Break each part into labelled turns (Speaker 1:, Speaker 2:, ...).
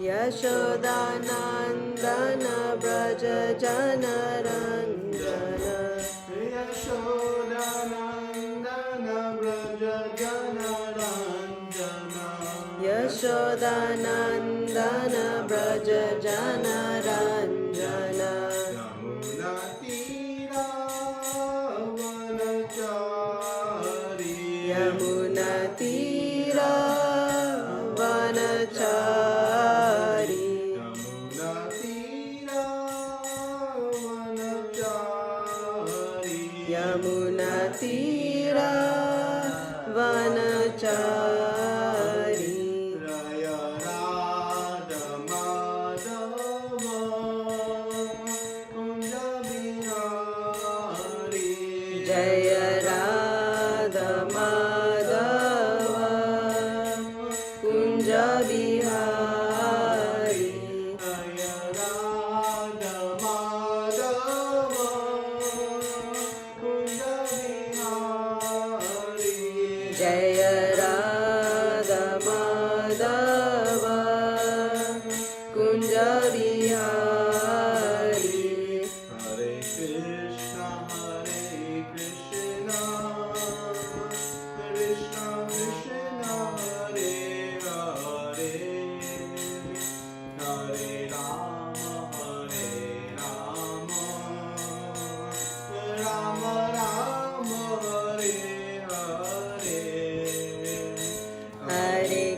Speaker 1: Yashodanandana Braja Janaranjana
Speaker 2: Yashodanandana Braja Janaranjana
Speaker 1: Yashodanandana Braja Janaranjana
Speaker 2: Yamuna Tira Vanachari
Speaker 1: Yamuna Tira Vanachari
Speaker 2: Yamuna Tira Vanachari
Speaker 1: Raya Radha Madhava Kunja Bihari
Speaker 2: Jaya Radha Madhava Kunja Bihari
Speaker 1: Raya Radha Madhava Kunja Bihari
Speaker 2: Jaya Radha Madhava Kunja Bihari
Speaker 1: Hare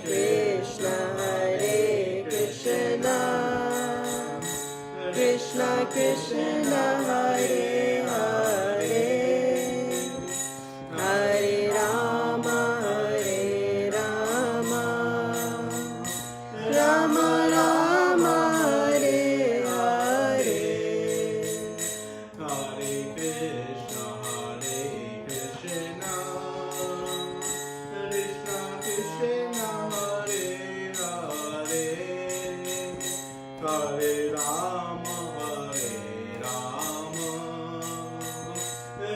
Speaker 1: Krishna Krishna Krishna Hare Hare Hare Rama Rama Rama Hare Hare
Speaker 2: Hare Krishna Krishna Krishna Hare Hare Hare Rama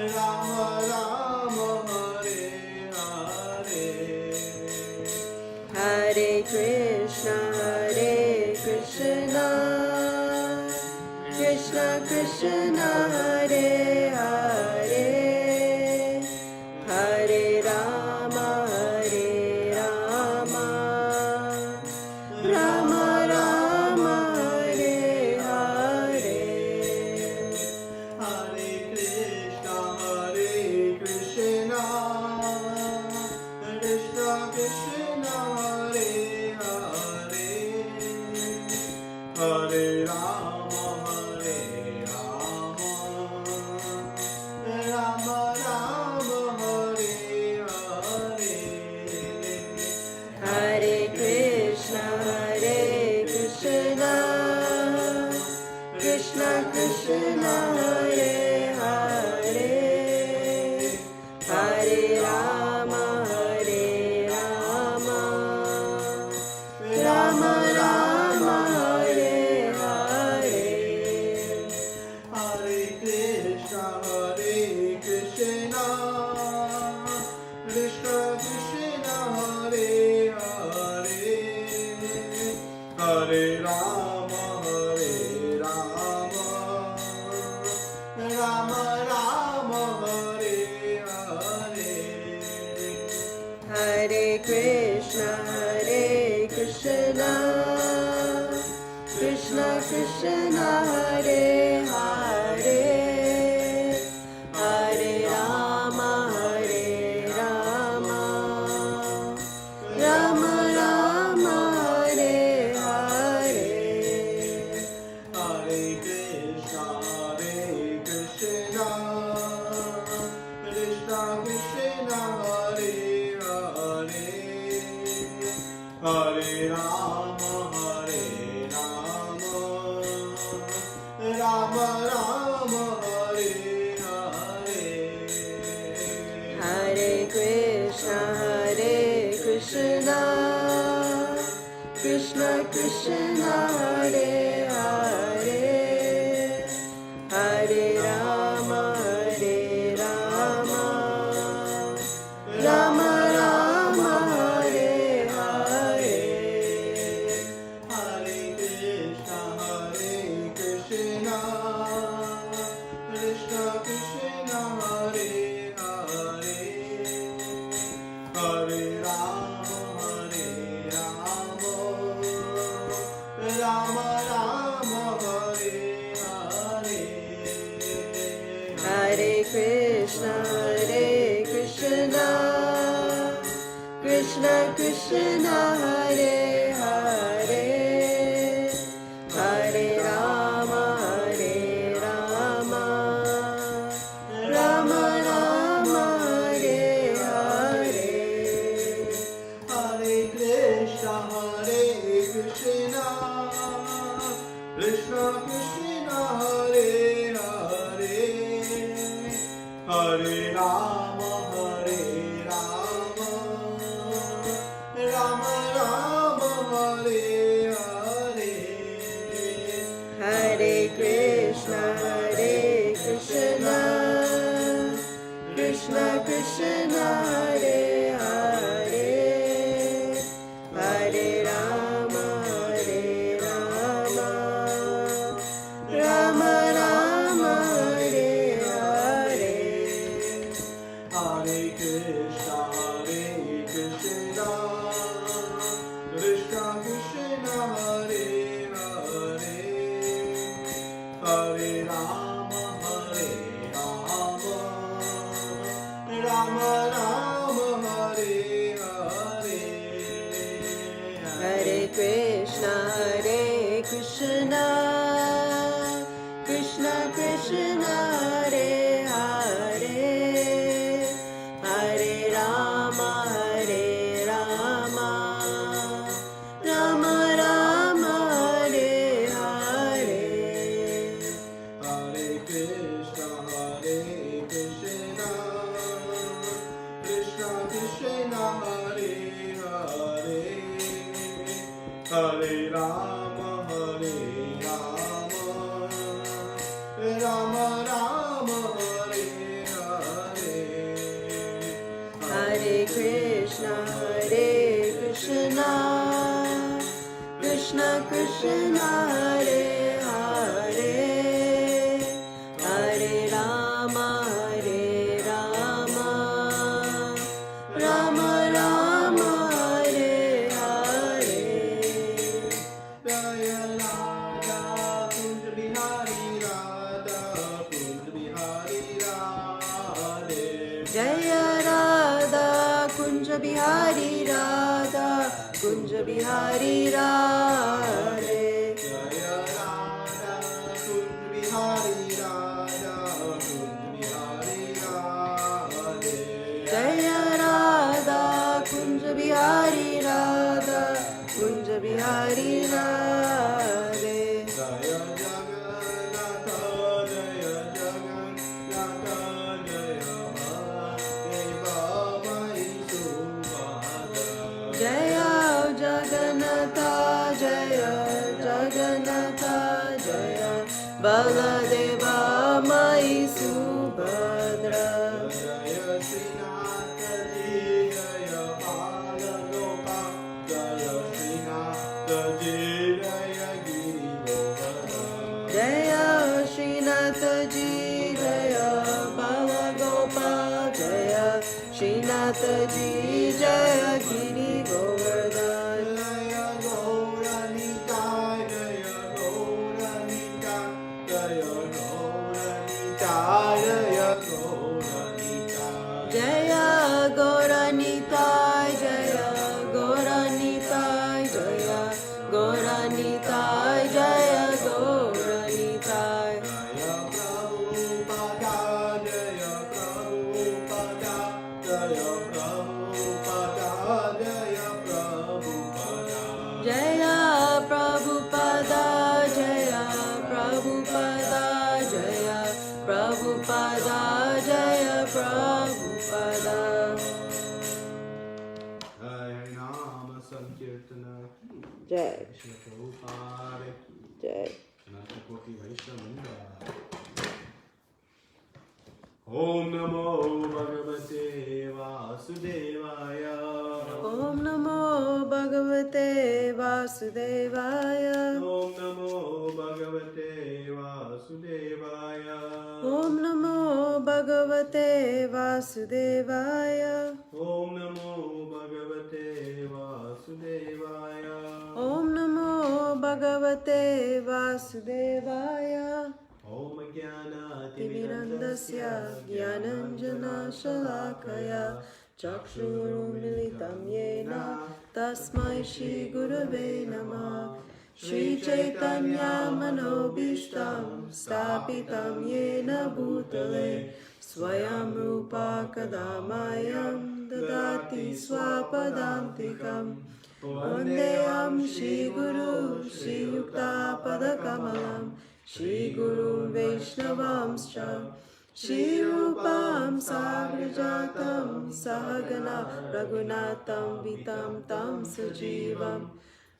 Speaker 2: Rama Rama Hare Hare
Speaker 1: Hare Krishna Krishna Krishna Hare Hare Hare Rama Rama Rama Hare Hare
Speaker 2: Hare Krishna Krishna Krishna Hare Hare Hare Rama Rama Rama Hare Hare
Speaker 1: Hare Krishna Krishna Krishna Hare Hare Hare Rama Rama Rama Hare Hare
Speaker 2: Hare Krishna Krishna Krishna Hare Hare Hare Rama Rama Rama Hare Hare
Speaker 1: Hare Krishna Krishna Krishna Hare Hare Hare Rama Rama Rama Hare Hare
Speaker 2: Hare Krishna Krishna Krishna Hare Hare Hare Rama Rama
Speaker 1: Hare Rama, Rama Rama, Hare Hare.
Speaker 2: Hare Krishna, Krishna Krishna, Hare Hare, Hare Rama, Rama Rama, Hare Hare.
Speaker 1: Hare Krishna, Krishna Krishna, Hare Hare, Hare Rama, Rama Rama, Hare Hare.
Speaker 2: Hare Krishna, Krishna Krishna, Hare Hare, Hare Rama, Rama Rama, Hare Hare.
Speaker 1: Hare Krishna, Krishna Krishna, Hare Hare, Hare Rama, Rama Rama, Hare Hare.
Speaker 2: Hare Krishna, Krishna Krishna, Hare Hare, Hare Rama, Rama Rama, Hare Hare.
Speaker 1: Hare Krishna, Krishna Krishna, Hare Hare, Hare Rama, Rama Rama, Hare Hare.
Speaker 2: Hare Krishna, Krishna Krishna, Hare Hare, Hare Rama, Rama Rama, Hare Hare.
Speaker 1: Hare Krishna, Krishna Krishna, Hare Hare, Hare Rama, Rama Rama, Hare Hare.
Speaker 2: Hare Krishna, Krishna Krishna, Hare Hare, Hare Rama, Rama Rama, Hare Hare.
Speaker 1: Jaya Radha Kunj Bihari, Radha Kunj Bihari, Radhe.
Speaker 2: Jaya Radha Kunja Bihari, Radha Kunja Bihari, Radhe.
Speaker 1: Jaya Radha Kunj Bihari, Radha Kunj Bihari, Radhe.
Speaker 2: Jaya Radha Kunja Bihari, Radha Kunja Bihari, Radhe.
Speaker 1: Jaya Jagannatha, Jaya Jagannatha, Jaya Mahadeva Mai Subhadra.
Speaker 2: Jaya Jagannatha, Jaya Jagannatha, Jaya Baladeva Mai Subhadra.
Speaker 1: Jaya Srinath Ji, Jaya Bala Gopal, Jaya Srinath Ji, Jaya Giri Govardhan.
Speaker 2: Jaya Srinath Ji, Jaya Bala Gopal, Jaya Srinath Ji, Jaya Giri Govardhan.
Speaker 1: Jaya Gauranitai, Jaya Gauranitai, Jaya Gauranitai, Jaya Gauranitai.
Speaker 2: Jaya Gauranitai, Jaya Gauranitai, Jaya Gauranitai, Jaya Gauranitai.
Speaker 1: Jaya Prabhupada, Jaya Prabhupada, Jaya Prabhupada, Sankirtana ki
Speaker 2: Jai.
Speaker 1: Krishna Prabhupada ki
Speaker 2: Jai.
Speaker 1: Sanatana Koti Vaishnavrinda. Om Namo Bhagavate Vasudevaya.
Speaker 2: Om Namo Bhagavate Vasudevaya.
Speaker 1: Om Namo Bhagavate Vasudevaya.
Speaker 2: Om Namo Bhagavate Vasudevaya.
Speaker 1: Om Namo Bhagavate Vasudevaya.
Speaker 2: Om Namo Bhagavate Vasudevaya.
Speaker 1: Om Jnana
Speaker 2: Timirandasya Jnananjana Shalakaya Chakshurumilitam Yena Tasmai Shri Gurave Namah. Shri Chaitanya Manobishtam Stapitam Yena Bhutale Swayam Rupa Kadamayam Dadati Swapadantikam. Vandeyam Shri Guru Shri Yukta Padakamalam Shri Guru Vaishnavamscha Shri Rupam Sagrajatam Sahagana Raghunatam Vitam Tam Sajivam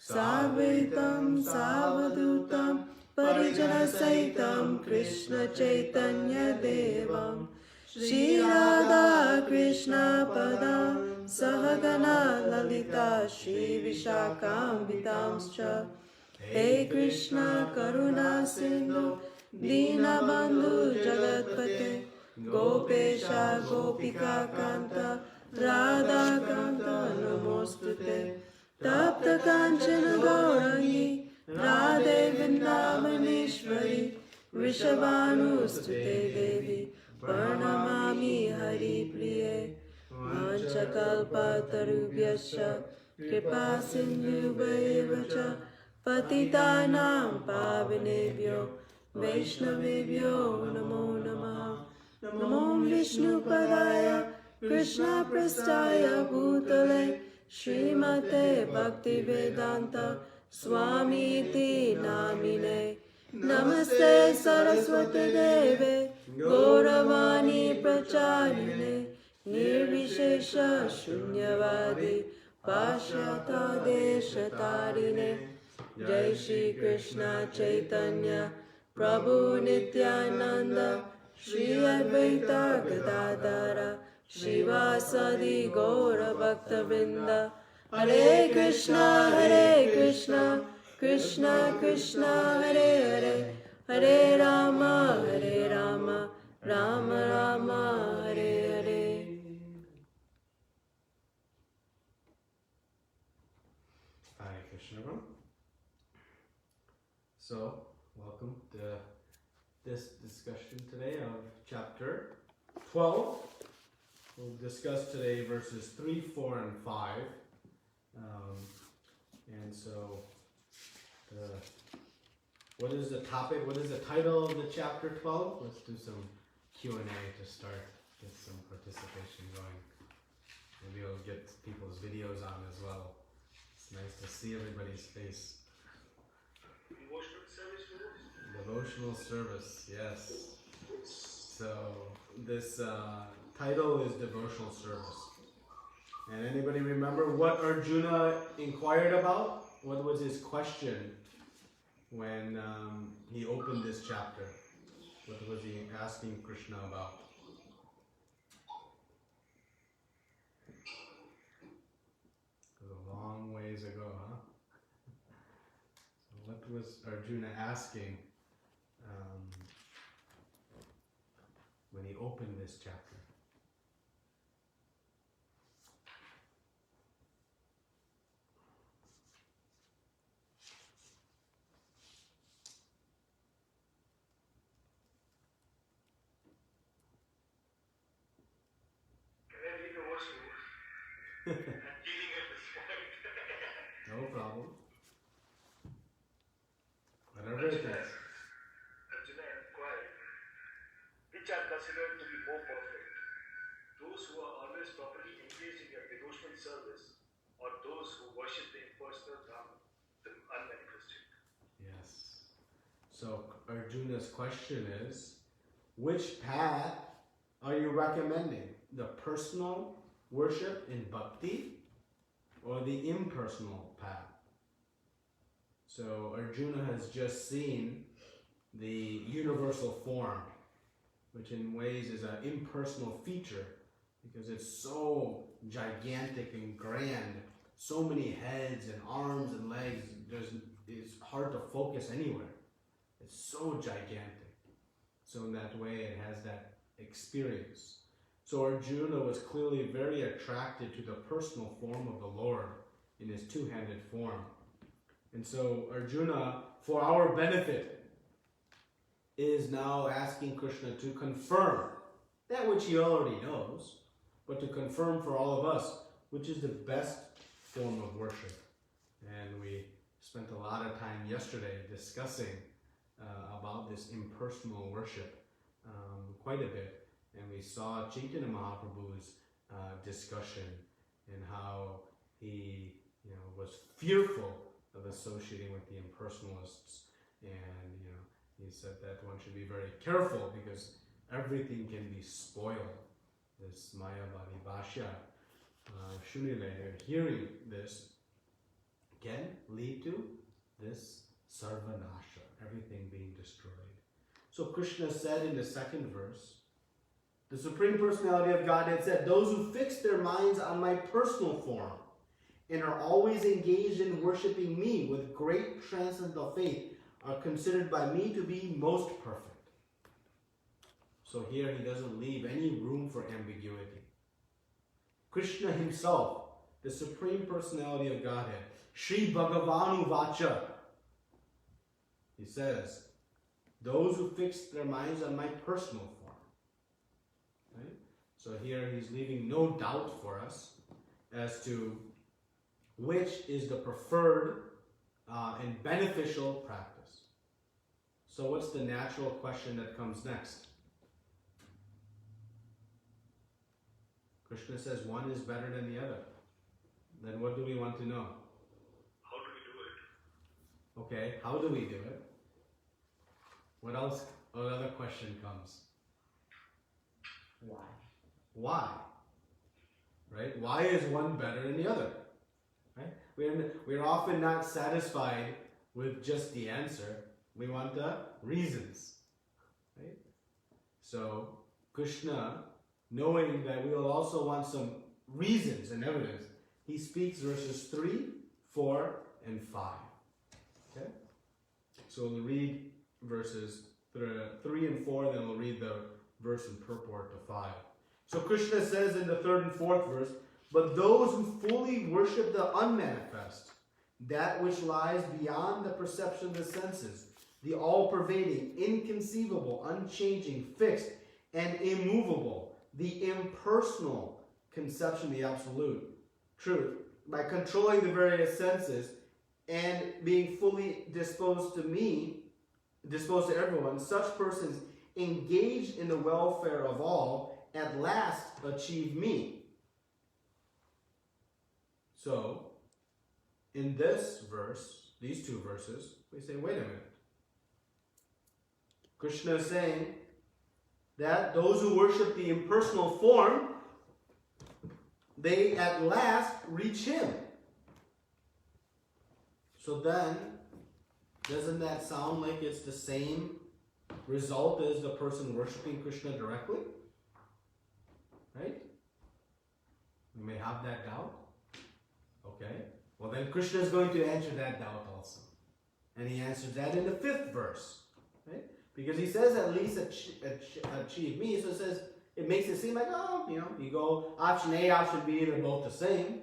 Speaker 2: Sadvaitam Savadutam Parijana Saitam Krishna Chaitanya Devam Shri Radha Krishna Padam Sahagana Lalita Shri Vishakam Vitamscha. Hey Krishna Karuna Sindhu Dinabandhu Jagatpate Gopesha Gopika Kanta Radha Kanta Namostute Tapta Kanchana Gaurangi Radhe Vrindavaneshwari Vrishabhanustute Devi Pranamami Hari Priye Vanchakalpatarubhyascha Kripa Sindhubhaivacha Patitanam Pavanebhyo Vaishnavebhyo Namo Namaha. Namo Vishnu Padaya Krishna Prastaya Bhutale Srimate Bhaktivedanta Swami Iti Namine. Namaste Saraswati Deve Gauravani Pracharine Nirvishesha Shunyavadi Pashyata Deshatarine. Jai Shri Krishna Chaitanya Prabhu Nityananda Shri Advaita Gadadara Shivasadi Gaura Bhakta Vrinda. Hare Krishna Krishna Krishna Hare Hare Hare Rama Rama Rama Hare Hare.
Speaker 1: Hare Krishna. So, welcome to this discussion today of chapter 12. We'll discuss today verses 3, 4, and 5. And so, what is the topic? What is the title of the chapter 12? Let's do some Q&A to start, get some participation going. Maybe we'll get people's videos on as well. It's nice to see everybody's face. Devotional service, yes. So this title is devotional service. And anybody remember what Arjuna inquired about? What was his question when he opened this chapter? What was he asking Krishna about? It was a long ways ago, huh? So what was Arjuna asking when he opened this chapter? No problem. Whatever it is.
Speaker 3: Arjuna inquired, which are considered to be more perfect? Those who are always properly engaged in their devotional service, or those who worship the impersonal Brahman, the unmanifested?
Speaker 1: Yes. So Arjuna's question is, which path are you recommending? The personal worship in bhakti, or the impersonal path. So Arjuna has just seen the universal form, which in ways is an impersonal feature because it's so gigantic and grand, so many heads and arms and legs, it's hard to focus anywhere. It's so gigantic. So in that way it has that experience. So Arjuna was clearly very attracted to the personal form of the Lord in his two-handed form. And so Arjuna, for our benefit, is now asking Krishna to confirm that which he already knows, but to confirm for all of us which is the best form of worship. And we spent a lot of time yesterday discussing about this impersonal worship quite a bit. And we saw Chaitanya Mahaprabhu's discussion and how he was fearful of associating with the impersonalists. And he said that one should be very careful because everything can be spoiled. This Mayavadi Bhashya, Shunile, hearing this, can lead to this Sarvanasha, everything being destroyed. So Krishna said in the second verse, the Supreme Personality of Godhead said, those who fix their minds on my personal form and are always engaged in worshiping me with great transcendental faith are considered by me to be most perfect. So here he doesn't leave any room for ambiguity. Krishna himself, the Supreme Personality of Godhead, Sri Bhagavanu Vacha, he says, those who fix their minds on my personal form. Right? So here he's leaving no doubt for us as to which is the preferred and beneficial practice. So what's the natural question that comes next? Krishna says one is better than the other. Then what do we want to know?
Speaker 3: How do we do it?
Speaker 1: Okay, how do we do it? What else? Another question comes.
Speaker 2: Why?
Speaker 1: Why? Right? Why is one better than the other? Right? We're often not satisfied with just the answer. We want the reasons. Right? So Krishna, knowing that we will also want some reasons and evidence, he speaks verses 3, 4, and 5. Okay? So we'll read verses 3 and 4, then we'll read the verse in purport to 5. So Krishna says in the 3rd and 4th verse, but those who fully worship the unmanifest, that which lies beyond the perception of the senses, the all-pervading, inconceivable, unchanging, fixed, and immovable, the impersonal conception of the absolute truth, by controlling the various senses and being fully disposed to everyone, such persons engaged in the welfare of all at last achieve me. So, in this verse, these two verses, we say, wait a minute. Krishna is saying that those who worship the impersonal form, they at last reach him. So then, doesn't that sound like it's the same result as the person worshiping Krishna directly? Right? We may have that doubt. Okay. Well, then Krishna is going to answer that doubt also. And he answers that in the 5th verse. Right? Because he says at least achieve me. So it says, it makes it seem like, you go option A, option B, they're both the same.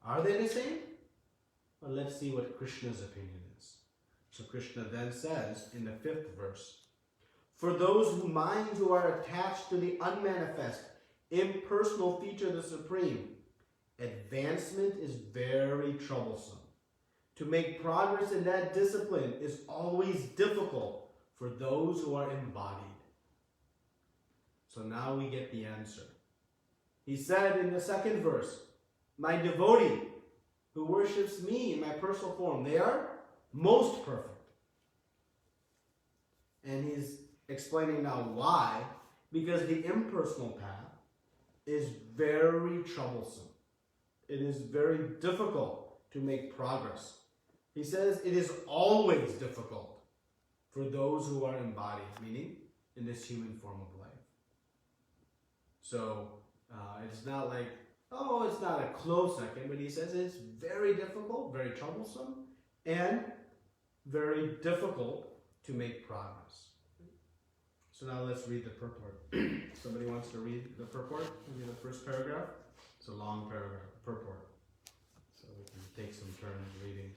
Speaker 1: Are they the same? Well, let's see what Krishna's opinion is. So Krishna then says in the 5th verse, for those minds who are attached to the unmanifest, impersonal feature of the Supreme, advancement is very troublesome. To make progress in that discipline is always difficult for those who are embodied. So now we get the answer. He said in the 2nd verse, my devotee who worships me in my personal form, they are most perfect. And he's explaining now why. Because the impersonal path is very troublesome. it is very difficult to make progress. He says it is always difficult for those who are embodied, meaning in this human form of life. So it's not like, oh, it's not a close second, but he says it's very difficult, very troublesome, and very difficult to make progress. So now let's read the purport. Somebody wants to read the purport? Maybe the first paragraph? It's a long paragraph, purport. So we can take some turns reading.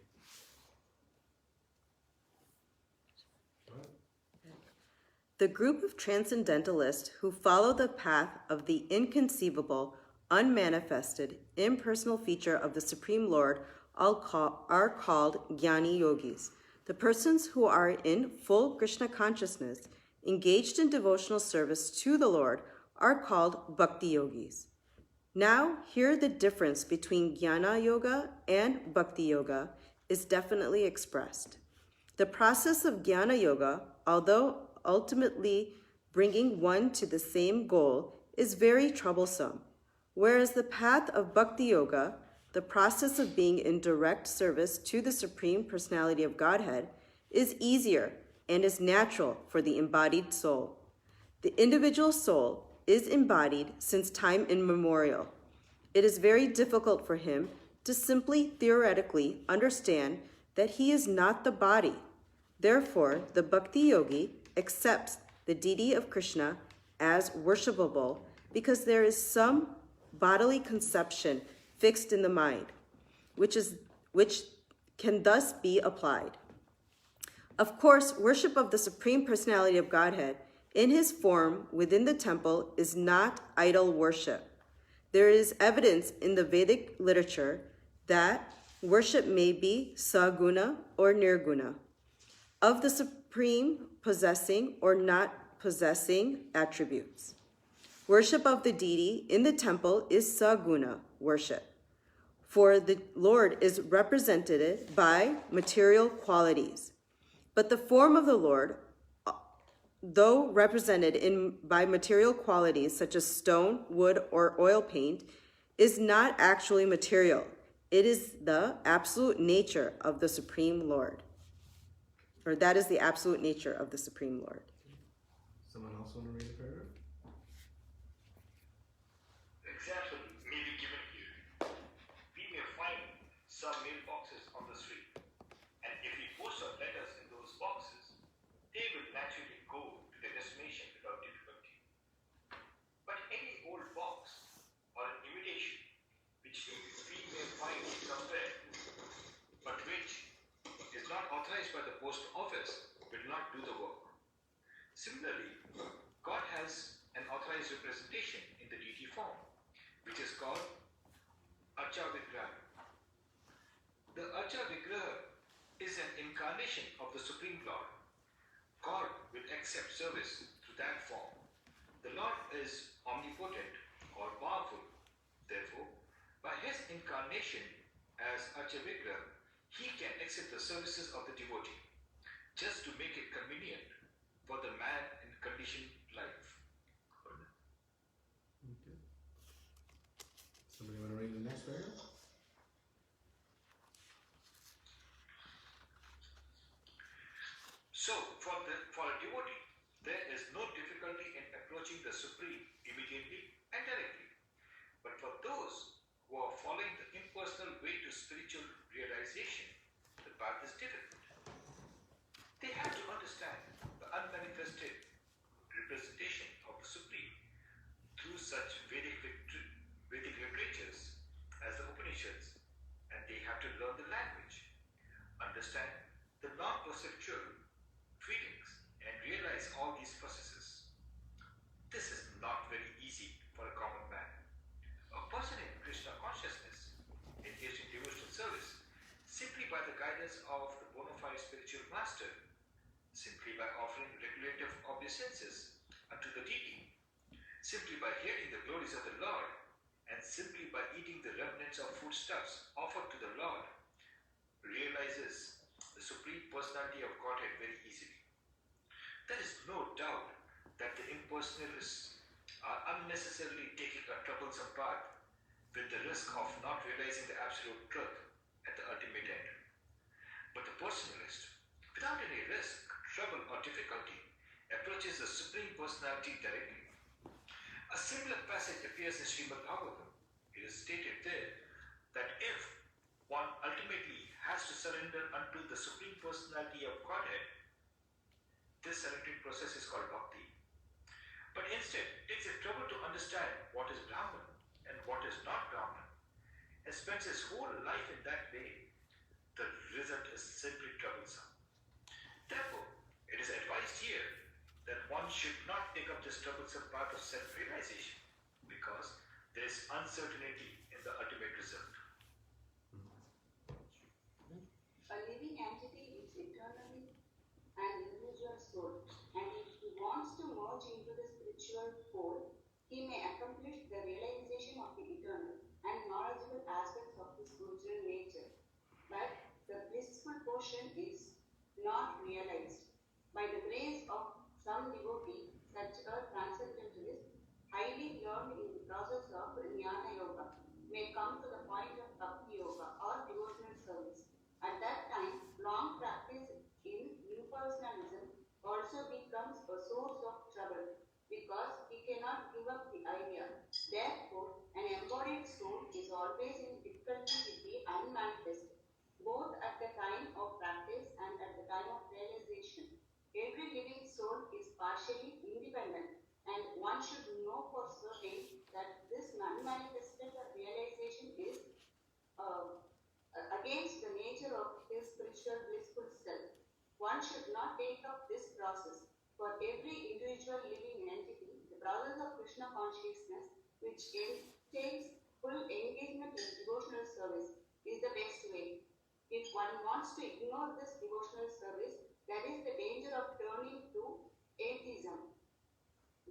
Speaker 4: The group of transcendentalists who follow the path of the inconceivable, unmanifested, impersonal feature of the Supreme Lord are called Jnani Yogis. The persons who are in full Krishna consciousness, engaged in devotional service to the Lord, are called Bhakti Yogis. Now, here the difference between Jnana Yoga and Bhakti Yoga is definitely expressed. The process of Jnana Yoga, although ultimately bringing one to the same goal, is very troublesome, whereas the path of Bhakti Yoga, the process of being in direct service to the Supreme Personality of Godhead, is easier and is natural for the embodied soul. The individual soul is embodied since time immemorial. It is very difficult for him to simply theoretically understand that he is not the body. Therefore, the Bhakti Yogi accepts the deity of Krishna as worshipable because there is some bodily conception fixed in the mind, which can thus be applied. Of course, worship of the Supreme Personality of Godhead in his form within the temple is not idol worship. There is evidence in the Vedic literature that worship may be saguna or nirguna, of the Supreme possessing or not possessing attributes. Worship of the deity in the temple is saguna worship, for the Lord is represented by material qualities. But the form of the Lord, though represented by material qualities such as stone, wood, or oil paint, is not actually material. It is the absolute nature of the Supreme Lord. Or that is the absolute nature of the Supreme Lord.
Speaker 1: Someone else want to read the paragraph?
Speaker 3: Example may be given here. We may find some mailboxes on the street, and if we post our letters in those boxes, they will naturally go to their destination without difficulty. But any old box or an imitation which we may find somewhere, but which is not authorized by the post office, will not do the work. Similarly, God has an authorized representation in the deity form, which is called Archa Vigraha. The Archa Vigraha is an incarnation of the Supreme Lord. God will accept service through that form. The Lord is omnipotent or powerful. Therefore, by his incarnation as Archa Vigraha, he can accept the services of the devotee, just to make it convenient for the man in conditioned life.
Speaker 1: Okay. Somebody want to read the next paragraph?
Speaker 3: So, for a devotee, there is no difficulty in approaching the Supreme immediately and directly. But for those who are following the impersonal way to spiritual realization, the path is difficult. They have to understand the unmanifested representation of the Supreme through such Vedic literatures as the Upanishads, and they have to learn the language, understand the non-perceptual feelings, and realize all these processes. This is not very easy for a common man. A person in Krishna consciousness, engaged in devotional service, simply by the guidance of the bona fide spiritual master, simply by offering regulative obeisances unto the deity, simply by hearing the glories of the Lord, and simply by eating the remnants of foodstuffs offered to the Lord, realizes the Supreme Personality of Godhead very easily. There is no doubt that the impersonalists are unnecessarily taking a troublesome path with the risk of not realizing the absolute truth at the ultimate end. But the personalist, without any risk, trouble, or difficulty, approaches the Supreme Personality directly. A similar passage appears in Srimad Bhagavatam. It is stated there that if one ultimately has to surrender unto the Supreme Personality of Godhead, this surrendering process is called bhakti. But instead takes the trouble to understand what is Brahman and what is not Brahman, and spends his whole life in that way, the result is simply troublesome. Therefore, it is advised here that one should not take up this troublesome path of self-realization, because there is uncertainty in the ultimate result.
Speaker 5: A living entity is eternally an individual soul, and if he wants to merge into the spiritual fold, he may accomplish the realization of the eternal and knowledgeable aspects of his spiritual nature. But the blissful portion is not realized. By the grace of some devotee, such a transcendentalist, highly learned in the process of Jnana Yoga, may come to the point of Bhakti Yoga or devotional service. At that time, long practice in impersonalism also becomes a source of trouble, because he cannot give up the idea. Therefore, an embodied soul is always in difficulty with the unmanifest, both at the time of practice and at the time of realization. Every living soul is partially independent, and one should know for certain that this unmanifested realization is against the nature of his spiritual blissful self. One should not take up this process. For every individual living entity, the process of Krishna consciousness, which entails full engagement in devotional service, is the best way. If one wants to ignore this devotional service, that is the danger of turning to atheism.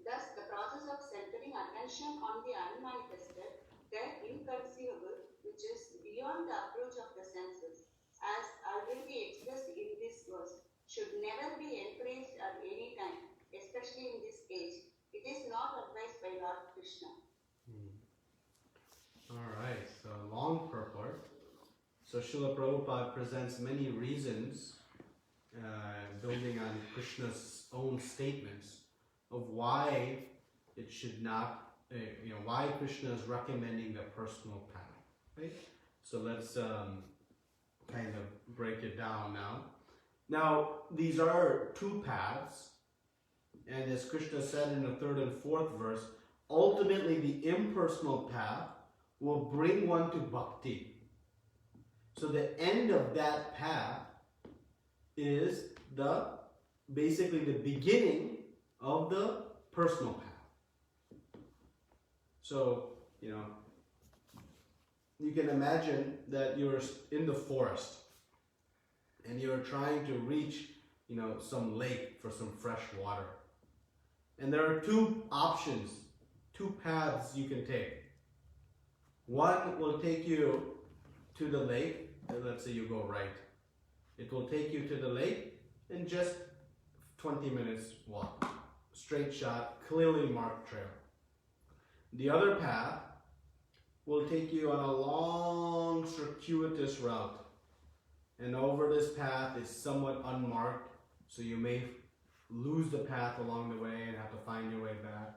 Speaker 5: Thus, the process of centering attention on the unmanifested, the inconceivable, which is beyond the approach of the senses, as already expressed in this verse, should never be encouraged at any time, especially in this age. It is not advised by Lord Krishna.
Speaker 1: Alright, so long purport. So Srila Prabhupada presents many reasons, building on Krishna's own statements, of why it should not, why Krishna is recommending the personal path. Right? So let's kind of break it down now. Now, these are two paths, and as Krishna said in the 3rd and 4th verse, ultimately the impersonal path will bring one to bhakti. So the end of that path is basically the beginning of the personal path. So, you can imagine that you're in the forest and you're trying to reach, some lake for some fresh water. And there are two options, two paths you can take. One will take you to the lake, and let's say you go right. It will take you to the lake in just 20 minutes walk. Straight shot, clearly marked trail. The other path will take you on a long circuitous route. And over this path is somewhat unmarked, so you may lose the path along the way and have to find your way back.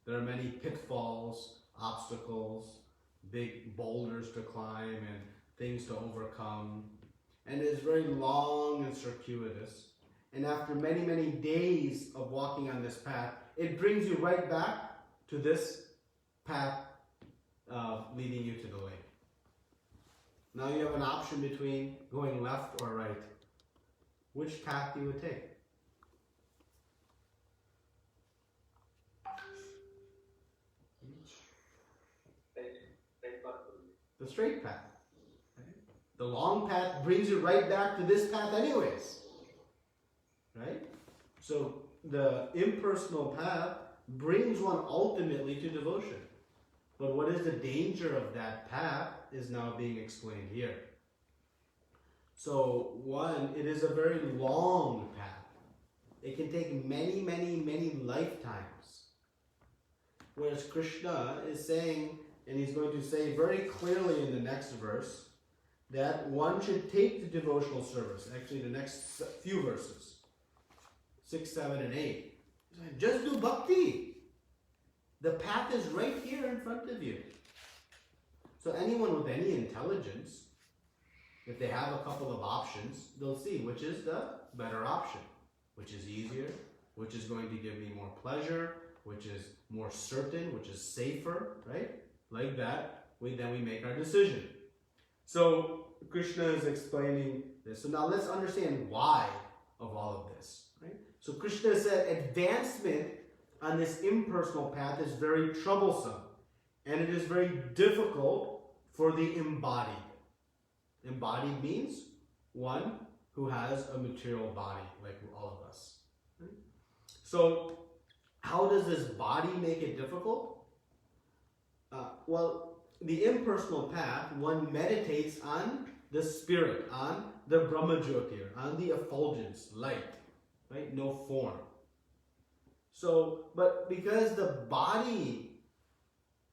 Speaker 1: There are many pitfalls, obstacles, big boulders to climb and things to overcome. And it's very long and circuitous. And after many, many days of walking on this path, it brings you right back to this path leading you to the lake. Now you have an option between going left or right. Which path do you would take? The straight path. Right? The long path brings you right back to this path anyways. Right? So the impersonal path brings one ultimately to devotion. But what is the danger of that path is now being explained here. So one, it is a very long path. It can take many, many, many lifetimes. Whereas Krishna is saying and he's going to say very clearly in the next verse that one should take the devotional service. Actually, the next few verses, 6, 7, and 8. He's like, just do bhakti. The path is right here in front of you. So anyone with any intelligence, if they have a couple of options, they'll see which is the better option, which is easier, which is going to give me more pleasure, which is more certain, which is safer, right? Like that, then we make our decision. So Krishna is explaining this. So now let's understand why of all of this, right? So Krishna said advancement on this impersonal path is very troublesome, and it is very difficult for the embodied. Embodied means one who has a material body, like all of us. Right? So how does this body make it difficult? Well, the impersonal path, one meditates on the spirit, on the Brahmajyotir, on the effulgence, light, right? No form. So, but because the body,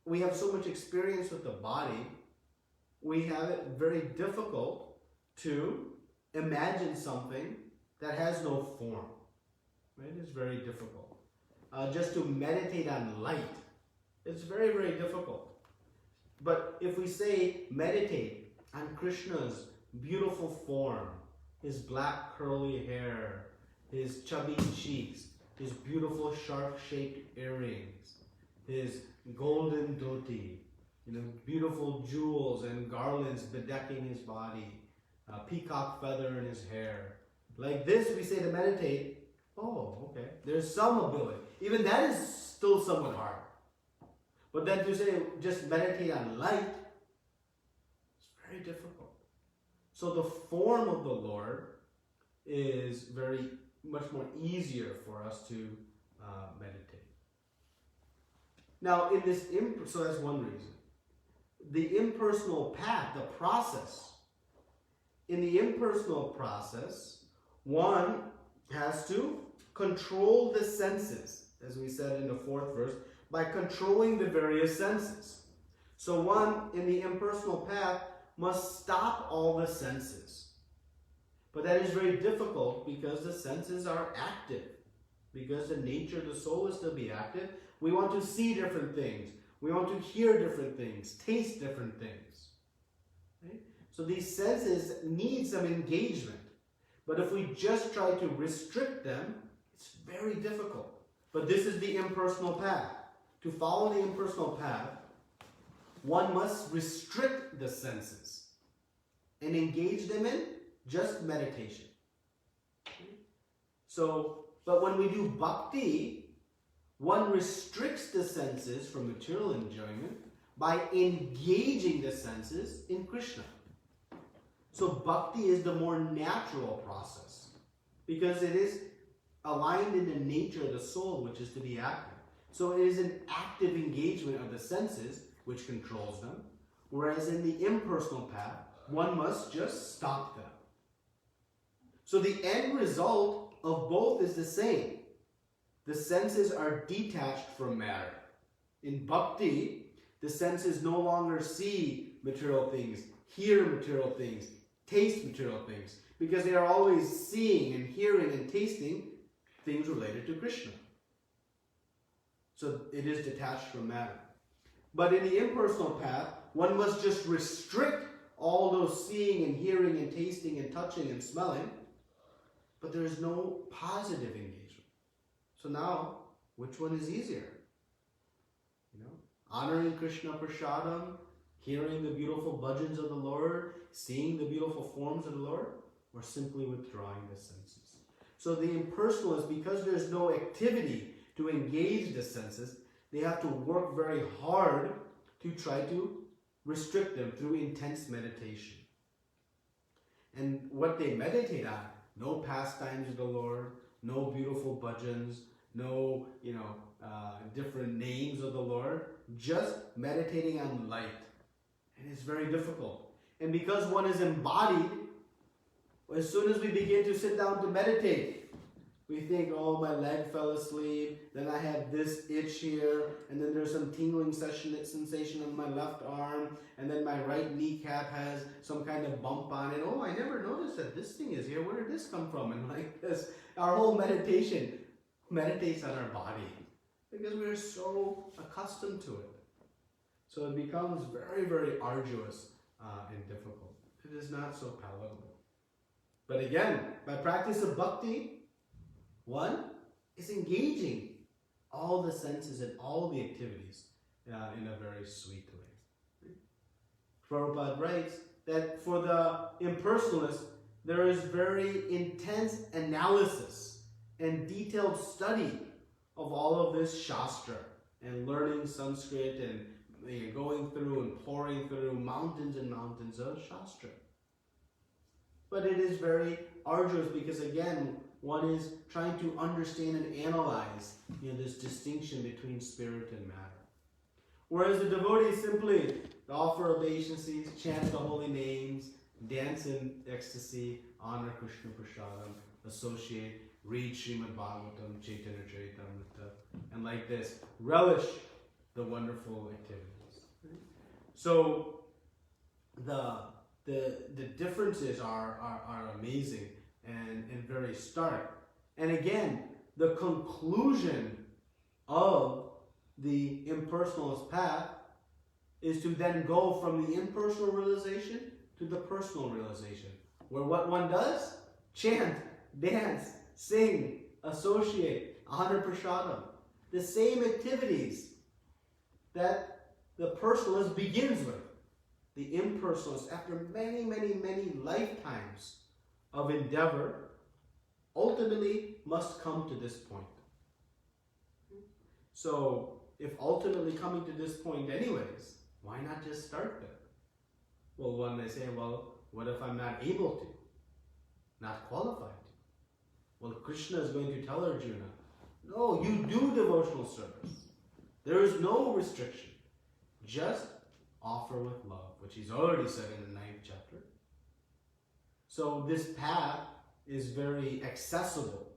Speaker 1: we have so much experience with the body, we have it very difficult to imagine something that has no form, right? It's very difficult. Just to meditate on light, it's very, very difficult. But if we say meditate on Krishna's beautiful form, his black curly hair, his chubby cheeks, his beautiful shark-shaped earrings, his golden dhoti, beautiful jewels and garlands bedecking his body, a peacock feather in his hair. Like this, we say to meditate, oh, okay, there's some ability. Even that is still somewhat hard. But then to say just meditate on light, it's very difficult. So the form of the Lord is much more easier for us to meditate. Now, in this, so that's one reason. The impersonal path, the process. In the impersonal process, one has to control the senses, as we said in the 4th verse, by controlling the various senses. So one, in the impersonal path, must stop all the senses. But that is very difficult because the senses are active. Because the nature of the soul is to be active. We want to see different things. We want to hear different things, taste different things. Right? So these senses need some engagement. But if we just try to restrict them, it's very difficult. But this is the impersonal path. To follow the impersonal path, one must restrict the senses and engage them in just meditation. So, but when we do bhakti, one restricts the senses from material enjoyment by engaging the senses in Krishna. So bhakti is the more natural process because it is aligned in the nature of the soul, which is to be active. So it is an active engagement of the senses which controls them, whereas in the impersonal path, one must just stop them. So the end result of both is the same. The senses are detached from matter. In bhakti, the senses no longer see material things, hear material things, taste material things, because they are always seeing and hearing and tasting things related to Krishna. So it is detached from matter. But in the impersonal path, one must just restrict all those seeing and hearing and tasting and touching and smelling, but there is no positive engagement. So now, which one is easier? Honoring Krishna Prasadam, hearing the beautiful bhajans of the Lord, seeing the beautiful forms of the Lord, or simply withdrawing the senses? So the impersonal is because there's no activity to engage the senses, they have to work very hard to try to restrict them through intense meditation. And what they meditate on, no pastimes of the Lord, no beautiful bhajans, no different names of the Lord, just meditating on light. And it's very difficult. And because one is embodied, as soon as we begin to sit down to meditate, We think, oh, my leg fell asleep, then I have this itch here, and then there's some tingling sensation on my left arm, and then my right kneecap has some kind of bump on it. Oh, I never noticed that this thing is here. Where did this come from? And like this, our whole meditation meditates on our body because we're so accustomed to it. So it becomes very, very arduous and difficult. It is not so palatable. But again, by practice of bhakti, one is engaging all the senses and all the activities in a very sweet way. Prabhupada writes that for the impersonalist, there is very intense analysis and detailed study of all of this Shastra and learning Sanskrit and going through and pouring through mountains and mountains of Shastra. But it is very arduous because again, one is trying to understand and analyze this distinction between spirit and matter. Whereas the devotee simply offer obeisances, chant the holy names, dance in ecstasy, honor Krishna Prasadam, associate, read Srimad Bhagavatam, Chaitanya Charitamrita, and like this, relish the wonderful activities. So the differences are amazing and very stark. And again, the conclusion of the impersonalist path is to then go from the impersonal realization to the personal realization, where what one does, chant, dance, sing, associate, honor prasadam, the same activities that the personalist begins with. The impersonalist, after many, many, many lifetimes of endeavor, ultimately must come to this point. So, if ultimately coming to this point anyways, why not just start there? Well, one may say, well, what if I'm not able to? Not qualified to? Well, Krishna is going to tell Arjuna, no, you do devotional service. There is no restriction. Just offer with love, which he's already said in the 9th chapter. So this path is very accessible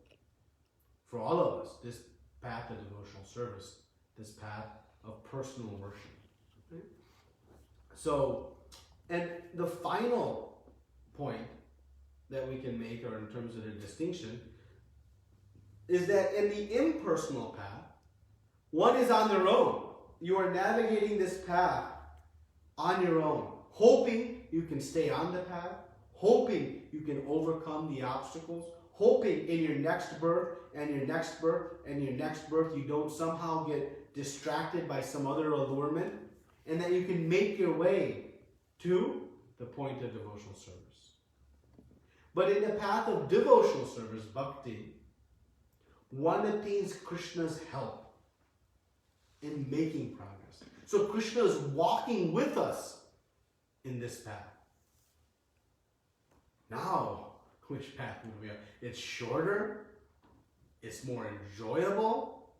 Speaker 1: for all of us. This path of devotional service, this path of personal worship. Okay? So, and the final point that we can make, or in terms of the distinction, is that in the impersonal path, one is on their own. You are navigating this path on your own, hoping you can stay on the path, hoping you can overcome the obstacles, hoping in your next birth and your next birth and your next birth you don't somehow get distracted by some other allurement, and that you can make your way to the point of devotional service. But in the path of devotional service, bhakti, one attains Krishna's help in making progress. So Krishna is walking with us in this path. Now, which path would we have? It's shorter, it's more enjoyable,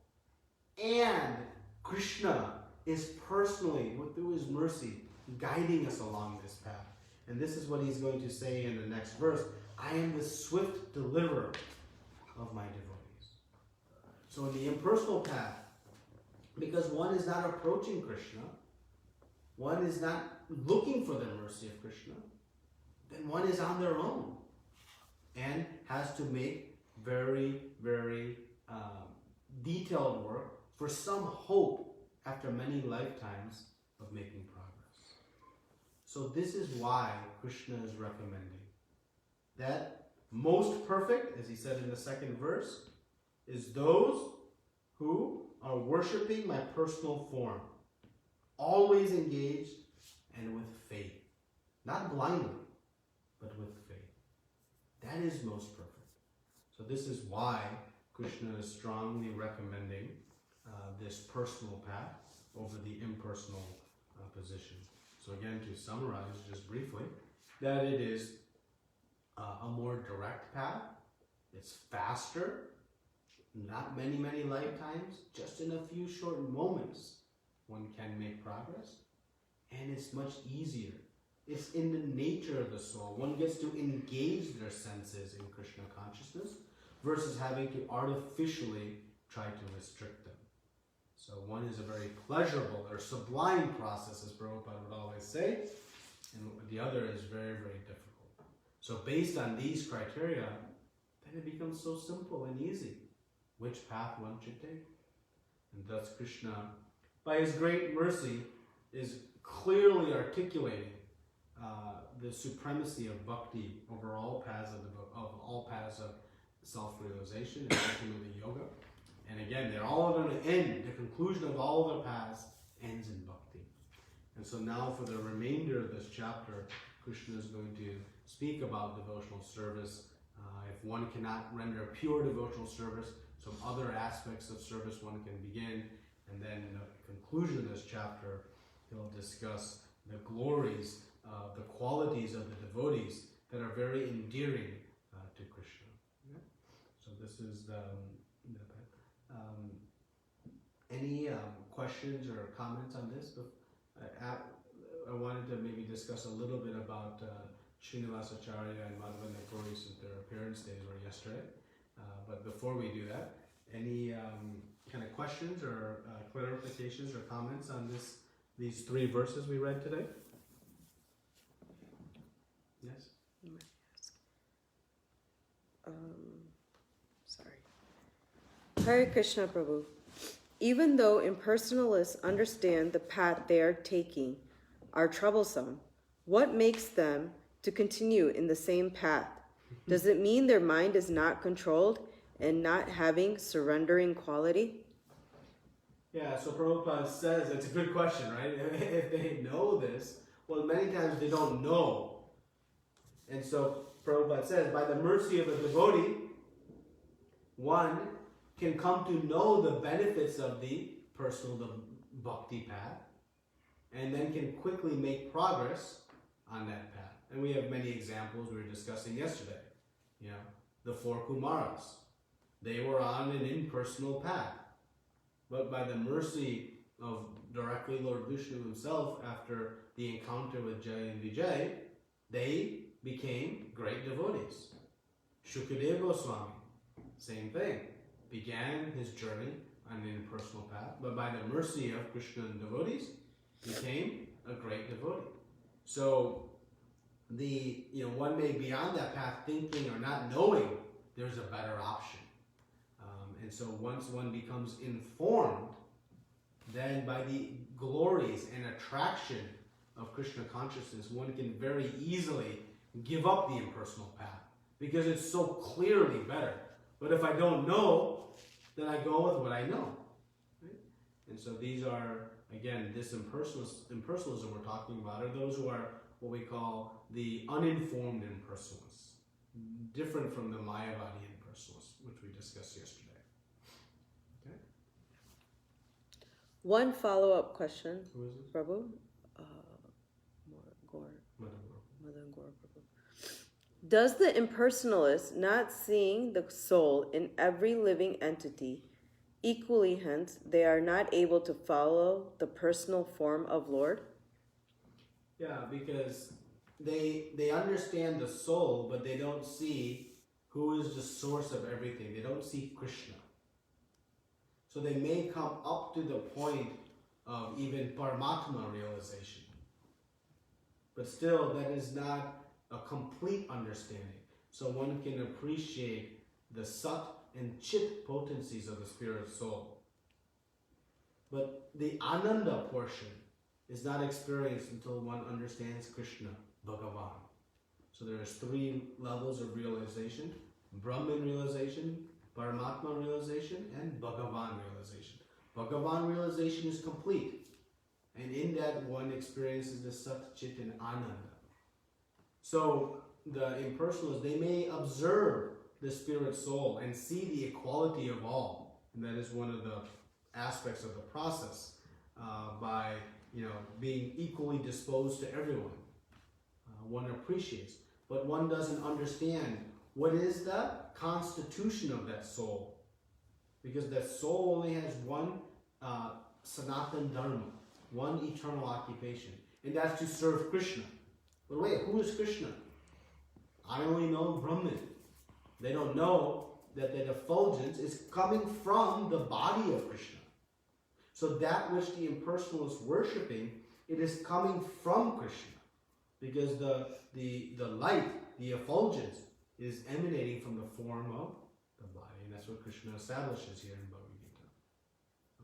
Speaker 1: and Krishna is personally, through his mercy, guiding us along this path. And this is what he's going to say in the next verse. I am the swift deliverer of my devotees. So in the impersonal path, because one is not approaching Krishna, one is not looking for the mercy of Krishna, then one is on their own and has to make very, very detailed work for some hope after many lifetimes of making progress. So this is why Krishna is recommending that most perfect, as he said in the 2nd verse, is those who are worshiping my personal form, always engaged and with faith. Not blindly, but with faith. That is most perfect. So this is why Krishna is strongly recommending this personal path over the impersonal position. So again, to summarize just briefly, that it is a more direct path. It's faster. Not many, many lifetimes, just in a few short moments, one can make progress. And it's much easier. It's in the nature of the soul. One gets to engage their senses in Krishna consciousness. versus having to artificially try to restrict them. So one is a very pleasurable or sublime process, as Prabhupada would always say, and the other is very, very difficult. So based on these criteria, then it becomes so simple and easy which path one should take. And thus Krishna, by his great mercy, is clearly articulating the supremacy of bhakti over all paths of self-realization, and ultimately yoga. And again, they're all going to end, the conclusion of all the paths ends in bhakti. And so now for the remainder of this chapter, Krishna is going to speak about devotional service. If one cannot render pure devotional service, some other aspects of service one can begin. And then in the conclusion of this chapter, he'll discuss the glories, the qualities of the devotees that are very endearing to Krishna. Okay? So this is any questions or comments on this? I wanted to maybe discuss a little bit about Srinivasacharya and Madhava Nepuri, since their appearance days were yesterday. But before we do that, any kind of questions or clarifications or comments on these 3 verses we read today? Yes?
Speaker 4: Sorry. Hare Krishna Prabhu. Even though impersonalists understand the path they are taking are troublesome, what makes them to continue in the same path? Does it mean their mind is not controlled and not having surrendering quality?
Speaker 1: Yeah, so Prabhupada says, it's a good question, right? If they know this, well, many times they don't know. And so Prabhupada says, by the mercy of a devotee, one can come to know the benefits of the personal bhakti path, and then can quickly make progress on that path. And we have many examples we were discussing yesterday. You know, the 4 Kumaras. They were on an impersonal path. But by the mercy of directly Lord Vishnu himself, after the encounter with Jai and Vijay, they became great devotees. Shukadeva Goswami, same thing. Began his journey on an impersonal path, but by the mercy of Krishna and devotees, became a great devotee. So one may be on that path thinking or not knowing there's a better option. And so once one becomes informed, then by the glories and attraction of Krishna consciousness, one can very easily give up the impersonal path because it's so clearly better. But if I don't know, then I go with what I know. Right? And so these are, again, this impersonalism we're talking about are those who are what we call the uninformed impersonalists, different from the Mayavadi impersonalists, which we discussed yesterday. Okay?
Speaker 4: One follow-up question,
Speaker 1: Who is this?
Speaker 4: Prabhu. Madan Gaur Prabhu. Does the impersonalist, not seeing the soul in every living entity, equally hence they are not able to follow the personal form of Lord?
Speaker 1: Yeah, because they understand the soul, but they don't see who is the source of everything. They don't see Krishna. So they may come up to the point of even Paramatma realization. But still, that is not a complete understanding. So one can appreciate the Sat and Chit potencies of the spirit soul. But the Ananda portion is not experienced until one understands Krishna, Bhagavan. So there's 3 levels of realization: Brahman realization, Paramatma realization, and Bhagavan realization. Bhagavan realization is complete. And in that one experiences the Sat, Chit, and Ananda. So the impersonalists, they may observe the spirit soul and see the equality of all. And that is one of the aspects of the process by being equally disposed to everyone. One appreciates, but one doesn't understand what is the constitution of that soul. Because that soul only has one Sanatan Dharma, one eternal occupation, and that's to serve Krishna. But wait, who is Krishna? I only know Brahman. They don't know that that effulgence is coming from the body of Krishna. So that which the impersonal is worshipping, it is coming from Krishna. Because the light, the effulgence, is emanating from the form of the body. And that's what Krishna establishes here in Bhagavad Gita.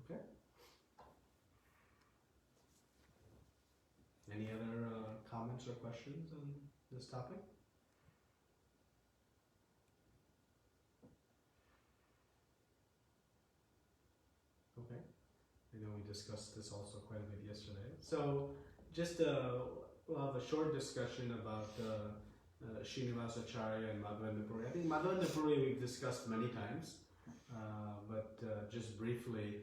Speaker 1: Okay? Any other comments or questions on this topic? Okay. I know we discussed this also quite a bit yesterday. So just we'll have a short discussion about Srinivasacharya and Madhavendra Puri. I think Madhavendra Puri we've discussed many times, but just briefly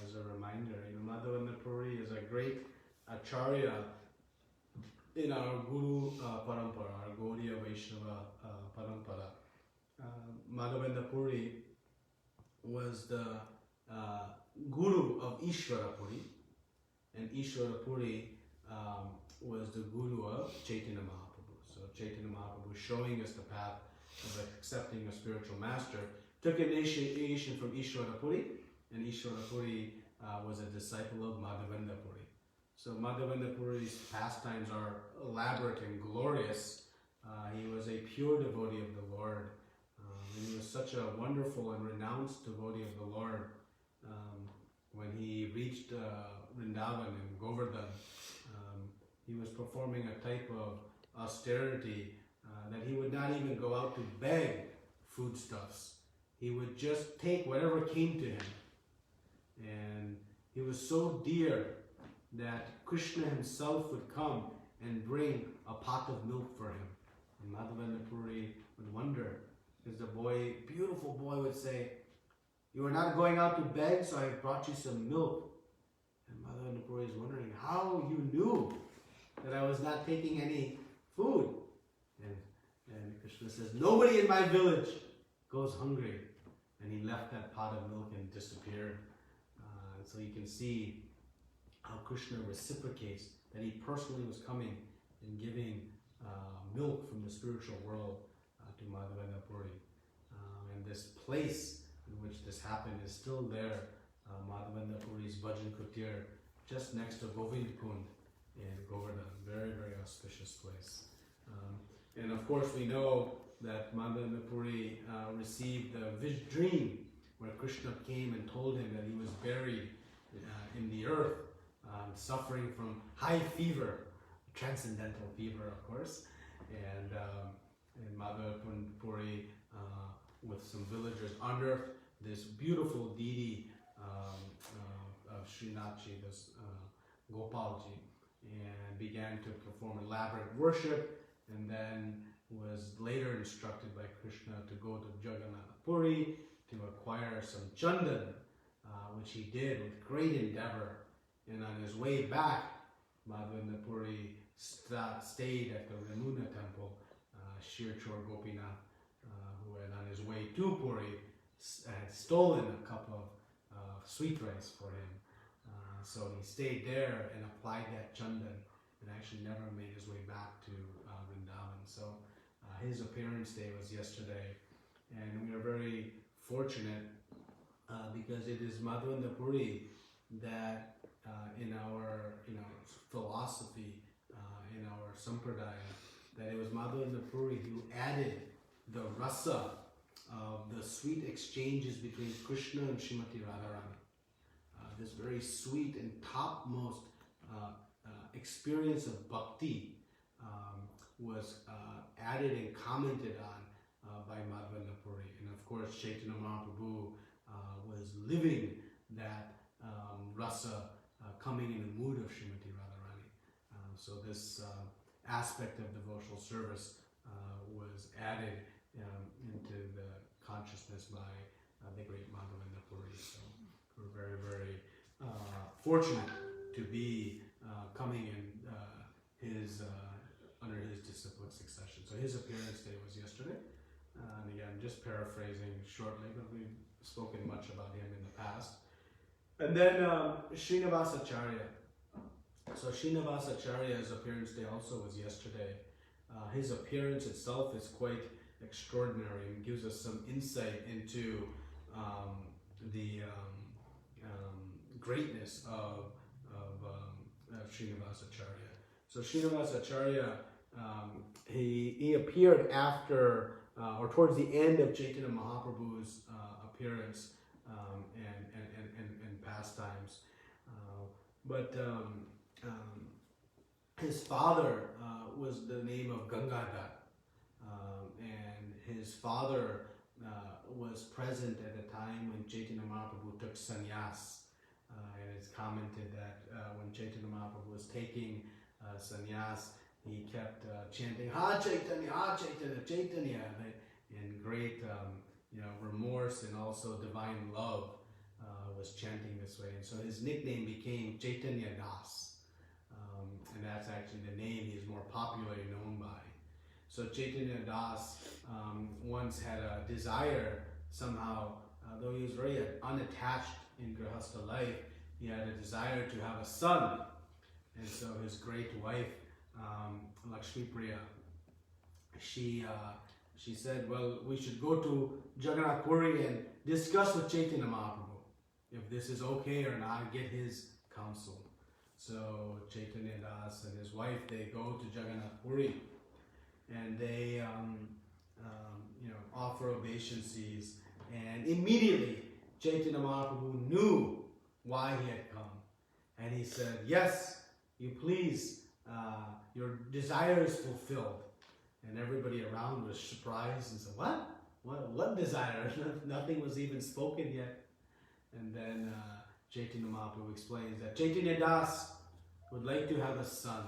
Speaker 1: as a reminder, Madhavendra Puri is a great acharya in our Guru Parampara, our Gaudiya Vaishnava Parampara. Madhavendra Puri was the Guru of Ishvara Puri, and Ishvara Puri was the Guru of Chaitanya Mahaprabhu. So Chaitanya Mahaprabhu, showing us the path of accepting a spiritual master, took initiation from Ishvara Puri, and Ishvara Puri was a disciple of Madhavendra Puri. So Madhavendra Puri's pastimes are elaborate and glorious. He was a pure devotee of the Lord. And he was such a wonderful and renounced devotee of the Lord. When he reached Vrindavan and Govardhan, he was performing a type of austerity that he would not even go out to beg foodstuffs. He would just take whatever came to him. And he was so dear that Krishna himself would come and bring a pot of milk for him. And Madhavendra Puri would wonder, as the boy, beautiful boy, would say, "You are not going out to beg, so I have brought you some milk." And Madhavendra Puri is wondering how you knew that I was not taking any food. And Krishna says, "Nobody in my village goes hungry." And he left that pot of milk and disappeared. So you can see how Krishna reciprocates, that he personally was coming and giving milk from the spiritual world to Madhavendra Puri. And this place in which this happened is still there, Madhavendra Puri's Bhajan Kutir, just next to Govind Kund in Govardhan. Very, very auspicious place. And of course we know that Madhavendra Puri received the dream where Krishna came and told him that he was buried in the earth, suffering from high fever, transcendental fever, of course. And Madhavendra Puri, with some villagers, unearthed this beautiful deity of Srinathji, this Gopalji, and began to perform elaborate worship, and then was later instructed by Krishna to go to Jagannath Puri to acquire some chandan, which he did with great endeavor. And on his way back, Madhavendra Puri stayed at the Ramuna temple. Shirchor Gopinath, who had on his way to Puri, had stolen a cup of sweet rice for him. So he stayed there and applied that chandan, and actually never made his way back to Vrindavan. So his appearance day was yesterday, and we are very fortunate because it is Madhavendra Puri that in our philosophy, in our sampradaya, that it was Madhavendra Puri who added the rasa of the sweet exchanges between Krishna and Srimati Radharani. This very sweet and topmost experience of bhakti was added and commented on by Madhavendra Puri. And of course, Chaitanya Mahaprabhu was living that rasa, coming in the mood of Srimati Radharani. So this aspect of devotional service was added into the consciousness by the great Madhavendra Puri. So we're very, very fortunate to be coming in under his disciplic succession. So his appearance day was yesterday. And again, just paraphrasing shortly, but we've spoken much about him in the past. And then Srinivasacharya. So Srinivasacharya's appearance day also was yesterday. His appearance itself is quite extraordinary and gives us some insight into the greatness of Srinivasacharya. So Srinivasacharya, he appeared after or towards the end of Chaitanya Mahaprabhu's appearance and pastimes. But his father was the name of Gangadhar, and his father was present at the time when Chaitanya Mahaprabhu took sannyas. And it's commented that when Chaitanya Mahaprabhu was taking sannyas, he kept chanting "Ha Chaitanya, Ha Chaitanya, Chaitanya," in great remorse and also divine love. Was chanting this way, and so his nickname became Chaitanya Das, and that's actually the name he's more popularly known by. So Chaitanya Das once had a desire somehow, though he was very unattached in Grihastha life, he had a desire to have a son, and so his great wife Lakshmi Priya, she said, well, we should go to Jagannath Puri and discuss with Chaitanya Mahaprabhu if this is okay or not, get his counsel. So Chaitanya Das and his wife, they go to Jagannath Puri and they offer obeisances, and immediately Chaitanya Mahaprabhu knew why he had come, and he said, yes, you please, your desire is fulfilled. And everybody around was surprised and said, what desire? Nothing was even spoken yet. And then Chaitanya Mahaprabhu explains that Chaitanya Das would like to have a son,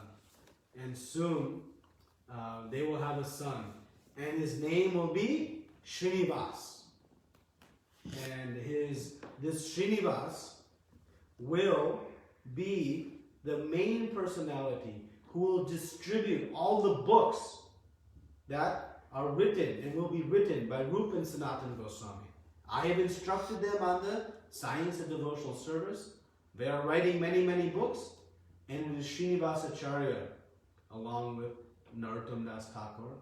Speaker 1: and soon they will have a son, and his name will be Srinivas. And this Srinivas will be the main personality who will distribute all the books that are written and will be written by Rupa and Sanatana Goswami. I have instructed them on the science of devotional service. They are writing many, many books, and it is Srinivasacharya, along with Narottam Das Thakur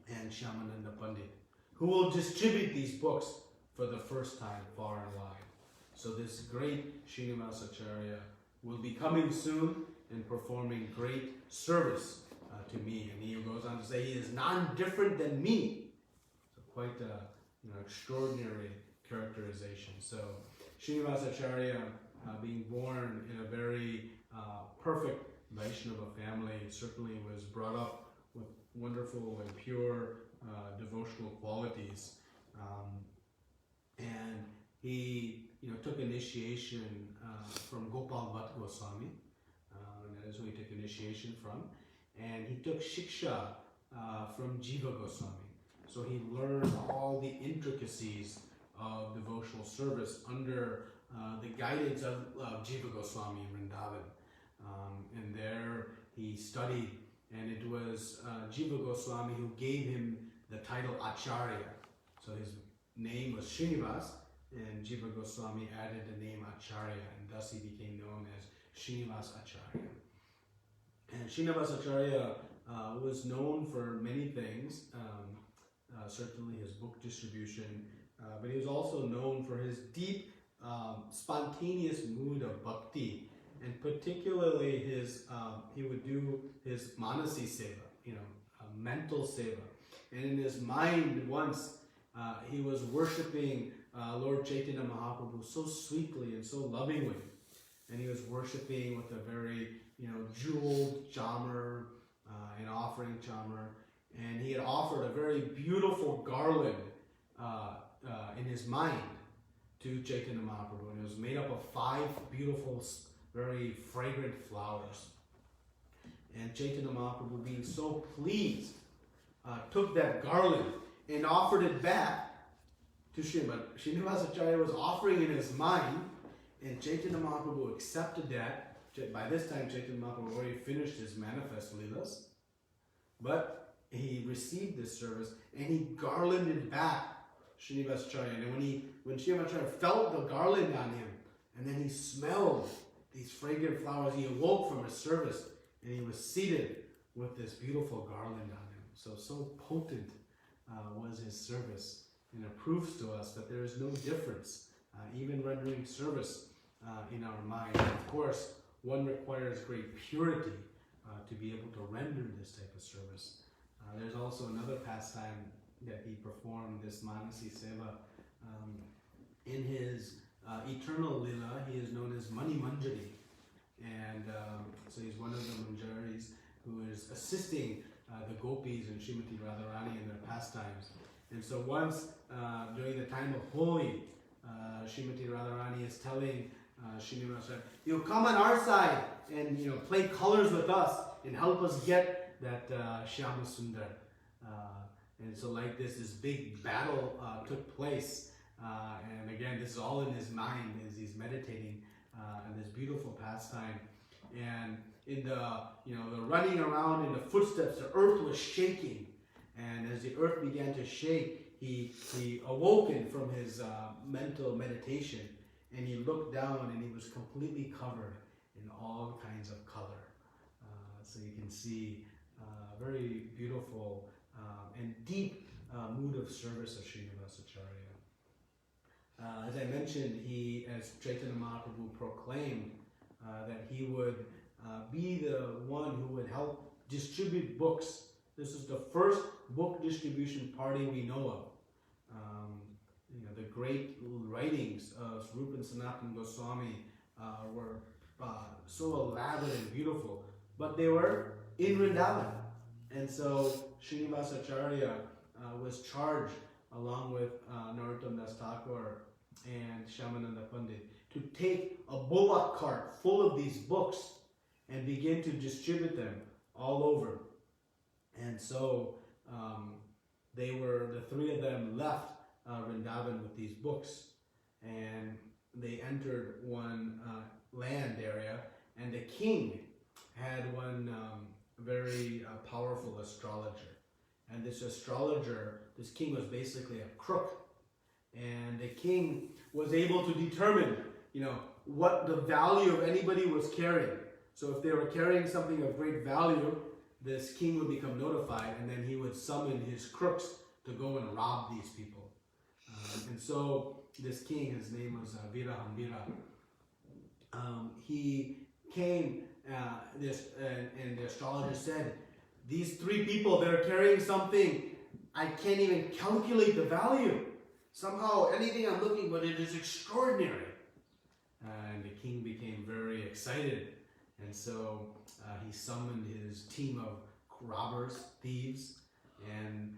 Speaker 1: and Shyamananda Pandit, who will distribute these books for the first time far and wide. So this great Srinivasacharya will be coming soon and performing great service to me. And he goes on to say he is none different than me. So quite extraordinary characterization. So Srinivasacharya, being born in a very perfect Vaishnava family, certainly was brought up with wonderful and pure devotional qualities. And he took initiation from Gopal Bhatt Goswami, and that is who he took initiation from. And he took Shiksha from Jiva Goswami. So he learned all the intricacies of devotional service under the guidance of Jiva Goswami in Vrindavan. And there he studied, and it was Jiva Goswami who gave him the title Acharya. So his name was Srinivas, and Jiva Goswami added the name Acharya, and thus he became known as Srinivas Acharya. And Srinivas Acharya was known for many things, certainly his book distribution, but he was also known for his deep, spontaneous mood of bhakti, and particularly he would do his manasi seva, mental seva. And in his mind once, he was worshipping Lord Chaitanya Mahaprabhu so sweetly and so lovingly. And he was worshipping with a very, jeweled chamar, an offering chamar. And he had offered a very beautiful garland in his mind to Chaitanya Mahaprabhu. And it was made up of 5 beautiful, very fragrant flowers. And Chaitanya Mahaprabhu, being so pleased, took that garland and offered it back to Srinivas. Srinivasacharya was offering in his mind, and Chaitanya Mahaprabhu accepted that. By this time, Chaitanya Mahaprabhu already finished his manifest leelas, but he received this service and he garlanded back Srinivasacharya. And when Srinivasacharya felt the garland on him, and then he smelled these fragrant flowers, he awoke from his service and he was seated with this beautiful garland on him. So potent was his service, and it proves to us that there is no difference, even rendering service in our mind. Of course, one requires great purity to be able to render this type of service. There's also another pastime that he performed, this Manasi Seva. In his eternal lila, he is known as Mani Manjari. And so he's one of the Manjaris who is assisting the gopis and Srimati Radharani in their pastimes. And so once during the time of Holi, Srimati Radharani is telling Srinivasa, you come on our side and play colors with us and help us get that Shyama Sundar. And so like this big battle took place. And again, this is all in his mind as he's meditating on this beautiful pastime. And in the running around in the footsteps, the earth was shaking. And as the earth began to shake, he awoken from his mental meditation, and he looked down and he was completely covered in all kinds of color. So you can see very beautiful and deep mood of service of Srinivasacharya. As I mentioned, as Chaitanya Mahaprabhu proclaimed, that he would be the one who would help distribute books. This is the first book distribution party we know of. The great writings of Rupa and Sanatana Goswami were so elaborate and beautiful, but they were in Vrindavan. And so Srinivasacharya was charged, along with Narottam Das Thakur and Shyamananda Pandit, to take a bullock cart full of these books and begin to distribute them all over. And so the three of them left Vrindavan with these books, and they entered one land area, and the king had one very powerful astrologer. And this king was basically a crook. And the king was able to determine, what the value of anybody was carrying. So if they were carrying something of great value, this king would become notified, and then he would summon his crooks to go and rob these people. And so this king, his name was Virahambira, he came, and the astrologer said, these three people, they're carrying something, I can't even calculate the value. Somehow, anything I'm looking for, it is extraordinary. And the king became very excited. And so he summoned his team of robbers, thieves, and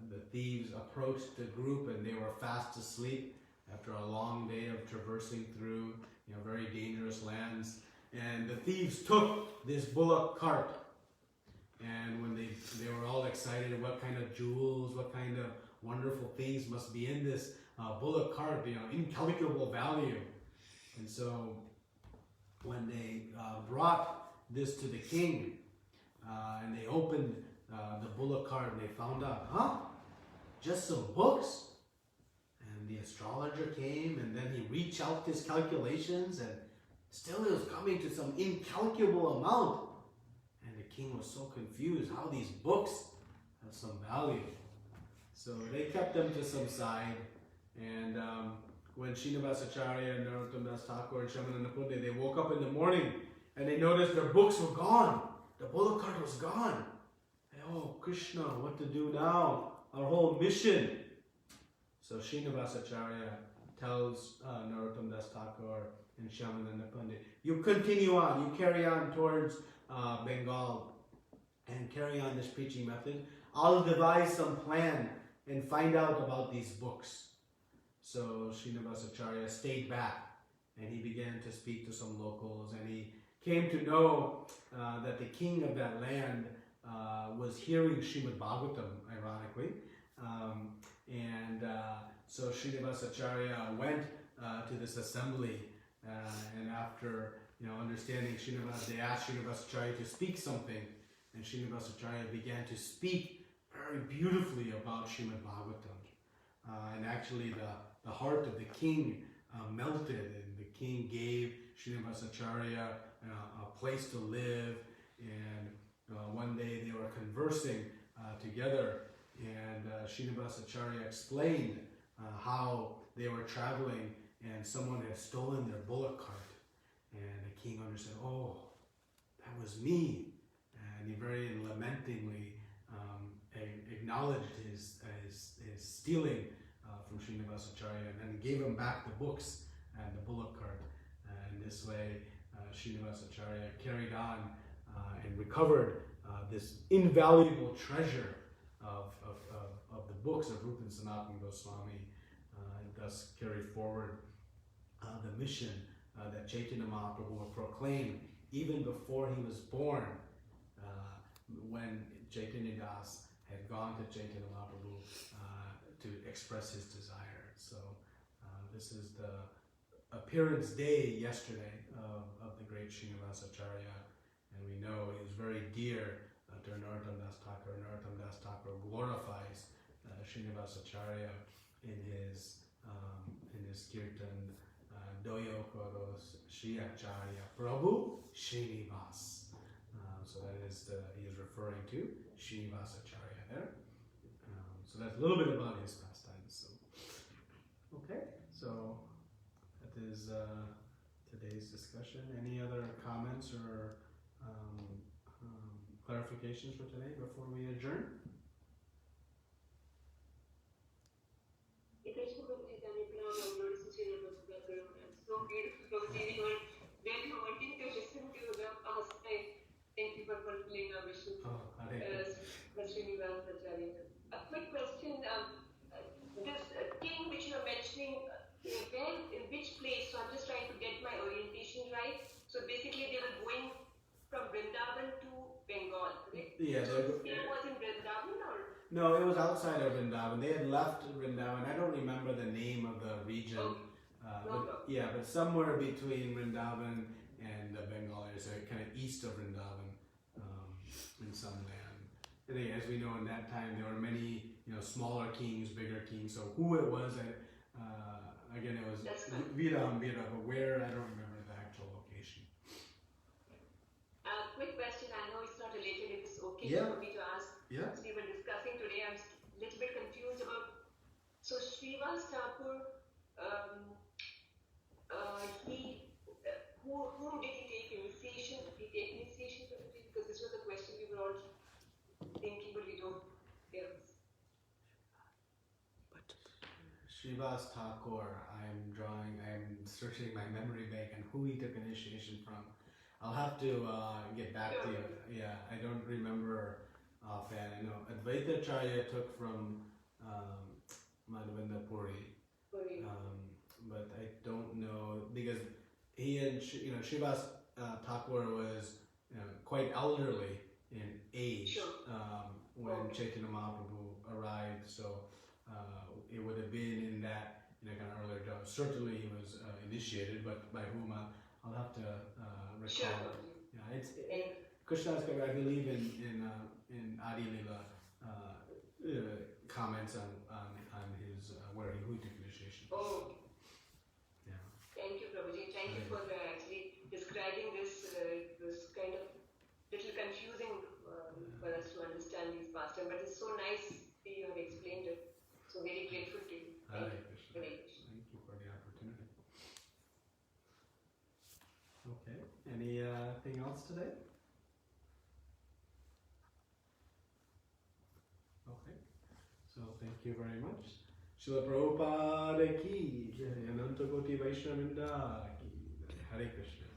Speaker 1: the thieves approached the group, and they were fast asleep after a long day of traversing through very dangerous lands. And the thieves took this bullock cart, and when they were all excited, what kind of jewels, what kind of wonderful things must be in this bullock cart, incalculable value. And so when they brought this to the king, and they opened the bullock cart, and they found out, just some books? And the astrologer came, and then he reached out his calculations, and still it was coming to some incalculable amount. And the king was so confused how these books have some value. So they kept them to some side, and when Srinivasacharya and Narottam Das Thakur and Shyamananda Pandit, they woke up in the morning and they noticed their books were gone. The bullock cart was gone. Oh, Krishna, what to do now? Our whole mission. So Srinivasacharya tells Narottam Das Thakur and Shyamananda Pandit, you continue on, you carry on towards Bengal and carry on this preaching method. I'll devise some plan and find out about these books. So Srinivasacharya stayed back, and he began to speak to some locals, and he came to know that the king of that land was hearing Srimad Bhagavatam, ironically. So Srinivasacharya went to this assembly, and after understanding they asked Srinivasacharya to speak something, and Srinivasacharya began to speak very beautifully about Srimad Bhagavatam. And actually the heart of the king melted, and the king gave Srinivasacharya a place to live. And one day they were conversing together, and Srinivasa Acharya explained how they were traveling and someone had stolen their bullock cart. And the king understood, oh, that was me. And he very lamentingly acknowledged his stealing from Srinivasa Acharya, and then gave him back the books and the bullock cart. And this way, Srinivasa Acharya carried on and recovered this invaluable treasure of the books of Rupa and Sanatana Goswami, and thus carried forward the mission that Chaitanya Mahaprabhu proclaimed even before he was born, when Chaitanya Das had gone to Chaitanya Mahaprabhu to express his desire. So this is the appearance day yesterday of the great Srinivasa Acharya, and we know he is very dear to Narottam Das Thakur. Narottam Das Thakur glorifies Srinivasa Acharya in his kirtan, Doyo Koros Shri Acharya Prabhu Srinivas. So that is he is referring to Srinivasa Acharya there. So that's a little bit about his pastimes. So, okay, so that is today's discussion. Any other comments or clarifications for today before we adjourn?
Speaker 5: So beautiful, Prabhuji. We were really wanting to listen to the past life. Thank you for fulfilling our wishes. Srinivas Acharya. A quick question. This king which you are mentioning, in which place? So I'm just trying to get my orientation right. So basically they were going from Vrindavan to Bengal, correct?
Speaker 1: Yeah.
Speaker 5: So it was in Vrindavan or?
Speaker 1: No, it was outside of Vrindavan. They had left Vrindavan. I don't remember the name of the region.
Speaker 5: Okay.
Speaker 1: But somewhere between Vrindavan and Bengal area, so kind of east of Vrindavan, in some land. And again, as we know, in that time there were many, smaller kings, bigger kings. So who it was, again, it was Vira Ambira, but where, I don't remember the actual location.
Speaker 5: Quick question. I know it's not related. If it's okay
Speaker 1: Yeah.
Speaker 5: for me to ask.
Speaker 1: Yeah.
Speaker 5: So we were discussing today. I'm a little bit confused about. So Srinivas Thakur. Whom did he take initiation? Did he take initiation from him? Because this was a question we were all thinking, but we don't. Yeah.
Speaker 1: Srinivas Thakur, I'm searching my memory bank and who he took initiation from. I'll have to get back to you. Yeah, I don't remember offhand. I know Advaita Acharya took from Madhavendra Puri. But I don't know, because he and Srinivas Thakur was quite elderly in age when Chaitanya Mahaprabhu arrived, so it would have been in that kind of earlier job. Certainly he was initiated, but by whom I'll have to recall.
Speaker 5: Sure.
Speaker 1: Yeah, it's Krishna's, I believe in Adi Lila comments on his who he took initiation.
Speaker 5: Oh.
Speaker 1: Yeah.
Speaker 5: Thank you, Prabhuji. Thank you for actually describing this kind of little confusing for us to understand these pastimes, but it's so nice that you have explained it. So very grateful to you. Thank you. Very much.
Speaker 1: Thank you for the opportunity. Okay. Anything else today? Okay. So thank you very much. Srila Prabhupada ki, Ananta Koti Vaishnavrinda ki, Hare Krishna.